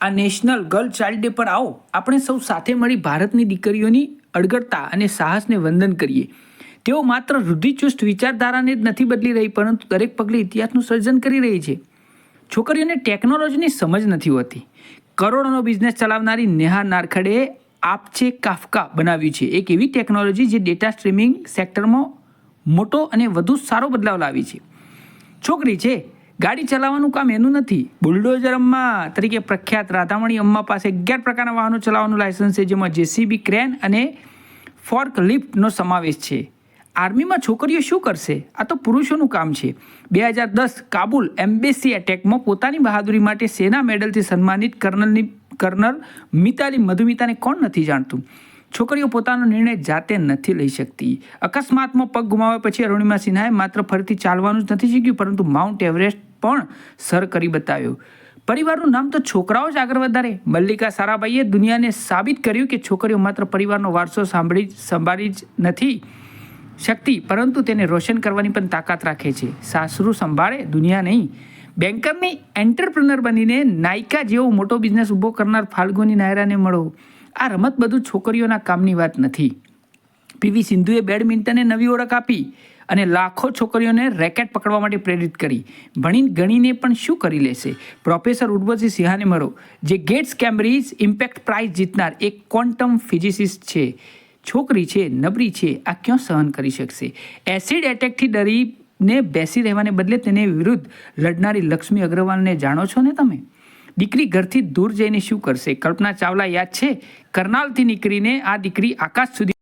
આ national girl child day પર આવો આપણે સૌ સાથે મળી ભારતની દીકરીઓની અડગડતા અને સાહસને વંદન કરીએ. તેઓ માત્ર રૂઢિચુસ્ત વિચારધારાને જ નથી બદલી રહી, પરંતુ દરેક પગલે ઇતિહાસનું સર્જન કરી રહી છે. છોકરીઓને ટેકનોલોજીની સમજ નથી હોતી. કરોડોનો બિઝનેસ ચલાવનારી નેહા નારખડેએ આપચે કાફકા બનાવ્યું છે, એક એવી ટેકનોલોજી જે ડેટા સ્ટ્રીમિંગ સેક્ટરમાં મોટો અને વધુ સારો બદલાવ લાવી છે. છોકરી છે, ગાડી ચલાવવાનું કામ એનું નથી. બુલડોઝર અમ્મા તરીકે પ્રખ્યાત રાધામણી અમ્મા પાસે 11 પ્રકારના વાહનો ચલાવવાનું લાયસન્સ છે, જેમાં જેસીબી, ક્રેન અને ફોર્ક લિફ્ટનો સમાવેશ છે. આર્મીમાં છોકરીઓ શું કરશે? આ તો પુરુષોનું કામ છે. 2010 કાબુલ એમ્બેસી એટેકમાં પોતાની બહાદુરી માટે સેના મેડલથી સન્માનિત કર્નલ મિતાલી મધુમિતાને કોણ નથી જાણતું? છોકરીઓ પોતાનો નિર્ણય જાતે નથી લઈ શકતી. અકસ્માતમાં પગ ગુમાવ્યા પછી અરુણિમા સિન્હાએ માત્ર ફરીથી ચાલવાનું જ નથી શીખ્યું, પરંતુ માઉન્ટ એવરેસ્ટ પણ સર કરી બતાવ્યો. પરિવારનું નામ તો છોકરાઓ જ આગળ વધારે. મલ્લિકા સારાભાઈએ દુનિયાને સાબિત કર્યું કે છોકરીઓ માત્ર પરિવારનો વારસો સંભાળી જ નથી શકતી, પરંતુ તેને રોશન કરવાની પણ તાકાત રાખે છે. સાસરું સંભાળે, દુનિયા નહીં. બેન્કરની એન્ટરપ્રિનર બનીને નાયકા જેવો મોટો બિઝનેસ ઊભો કરનાર ફાલ્ગુની નાયરાને મળો. આ રમત બધું છોકરીઓના કામની વાત નથી. પીવી સિંધુએ બેડમિન્ટનને નવી ઓળખ આપી અને લાખો છોકરીઓને રેકેટ પકડવા માટે પ્રેરિત કરી. ગણીને પણ શું કરી લેશે? પ્રોફેસર ઉર્વશી સિંહાને મળો, જે ગેટ્સ કેમ્બ્રિજ ઇમ્પેક્ટ પ્રાઇઝ જીતનાર એક ક્વોન્ટમ ફિઝિસિસ્ટ છે. છોકરી છે, નબળી છે, આ ક્યાં સહન કરી શકશે? એસિડ એટેકથી ડરીને બેસી રહેવાને બદલે તેને વિરુદ્ધ લડનારી લક્ષ્મી અગ્રવાલને જાણો છો ને તમે? દીકરી ઘરથી દૂર જઈને શું કરશે? કલ્પના ચાવલા યાદ છે? કરનાલથી નીકળીને આ દીકરી આકાશ સુધી